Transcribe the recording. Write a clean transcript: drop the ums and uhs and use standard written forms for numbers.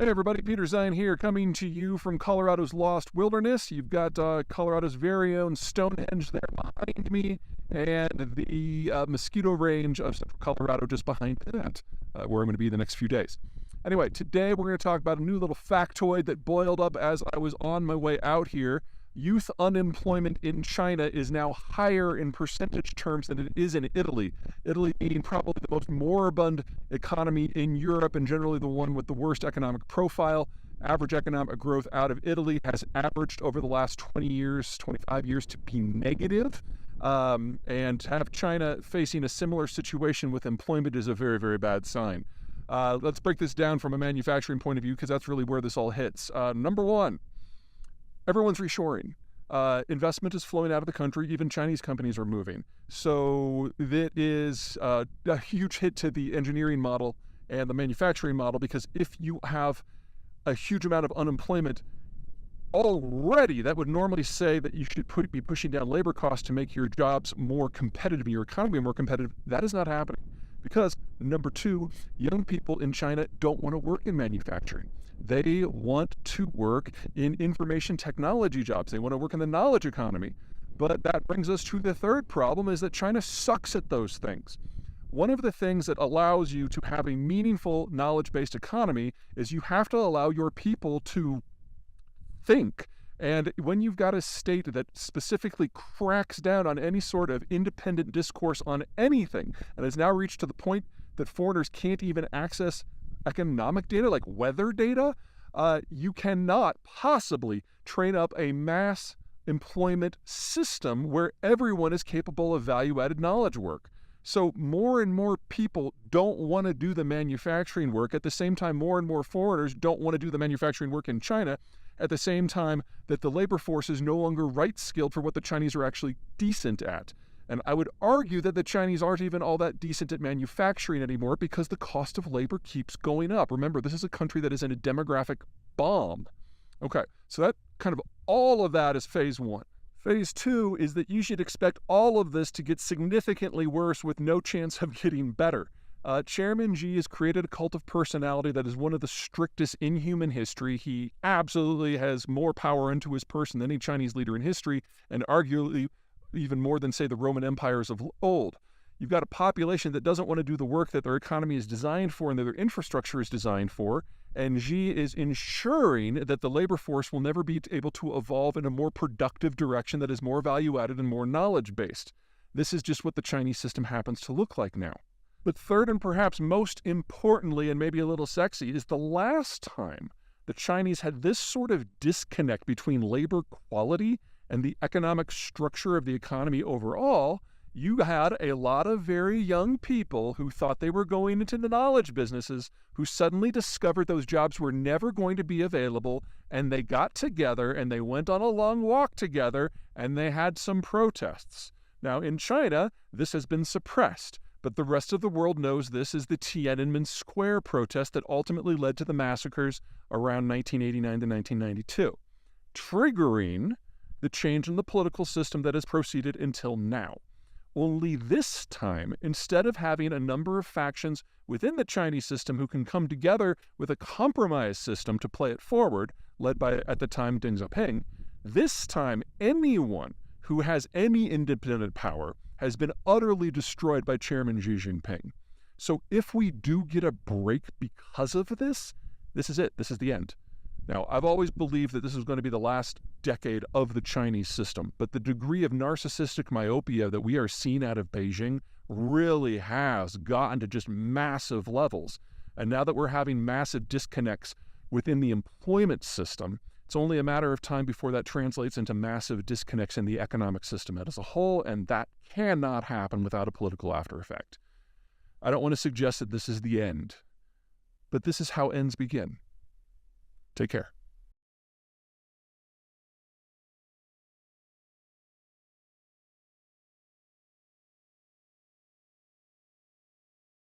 Hey everybody, Peter Zeihan here, coming to you from Colorado's Lost Wilderness. You've got Colorado's very own Stonehenge there behind me, and the mosquito range of Central Colorado just behind that, where I'm going to be the next few days. Anyway, today we're going to talk about a new little factoid that boiled up as I was on my way out here. Youth unemployment in China is now higher in percentage terms than it is in Italy. Italy being probably the most moribund economy in Europe and generally the one with the worst economic profile. Average economic growth out of Italy has averaged over the last 20 years, 25 years to be negative. And to have China facing a similar situation with employment is a very, very bad sign. Let's break this down from a manufacturing point of view because that's really where this all hits. Number one, everyone's reshoring. Investment is flowing out of the country. Even Chinese companies are moving. So that is a huge hit to the engineering model and the manufacturing model, because if you have a huge amount of unemployment already, that would normally say that you should be pushing down labor costs to make your jobs more competitive, your economy more competitive. That is not happening because, number two, young people in China don't want to work in manufacturing. They want to work in information technology jobs. They want to work in the knowledge economy. But that brings us to the third problem, is that China sucks at those things. One of the things that allows you to have a meaningful knowledge-based economy is you have to allow your people to think. And when you've got a state that specifically cracks down on any sort of independent discourse on anything, and has now reached to the point that foreigners can't even access economic data, like weather data, you cannot possibly train up a mass employment system where everyone is capable of value-added knowledge work. So more and more people don't want to do the manufacturing work. At the same time, more and more foreigners don't want to do the manufacturing work in China, at the same time that the labor force is no longer right-skilled for what the Chinese are actually decent at. And I would argue that the Chinese aren't even all that decent at manufacturing anymore because the cost of labor keeps going up. Remember, this is a country that is in a demographic bomb. Okay, so that kind of all of that is phase one. Phase two is that you should expect all of this to get significantly worse with no chance of getting better. Chairman Xi has created a cult of personality that is one of the strictest in human history. He absolutely has more power into his person than any Chinese leader in history, and arguably even more than, say, the Roman empires of old. You've got a population that doesn't want to do the work that their economy is designed for and that their infrastructure is designed for, and Xi is ensuring that the labor force will never be able to evolve in a more productive direction that is more value-added and more knowledge-based. This is just what the Chinese system happens to look like now. But third, and perhaps most importantly, and maybe a little sexy, is the last time the Chinese had this sort of disconnect between labor quality and the economic structure of the economy overall. You had a lot of very young people who thought they were going into the knowledge businesses who suddenly discovered those jobs were never going to be available, and they got together and they went on a long walk together and they had some protests. Now, in China, this has been suppressed, but the rest of the world knows this is the Tiananmen Square protest that ultimately led to the massacres around 1989 to 1992, triggering the change in the political system that has proceeded until now. Only this time, instead of having a number of factions within the Chinese system who can come together with a compromise system to play it forward, led by, at the time, Deng Xiaoping, this time anyone who has any independent power has been utterly destroyed by Chairman Xi Jinping. So if we do get a break because of this, this is it. This is the end. Now, I've always believed that this was going to be the last decade of the Chinese system, but the degree of narcissistic myopia that we are seeing out of Beijing really has gotten to just massive levels. And now that we're having massive disconnects within the employment system, it's only a matter of time before that translates into massive disconnects in the economic system as a whole, and that cannot happen without a political after effect. I don't want to suggest that this is the end, but this is how ends begin. Take care.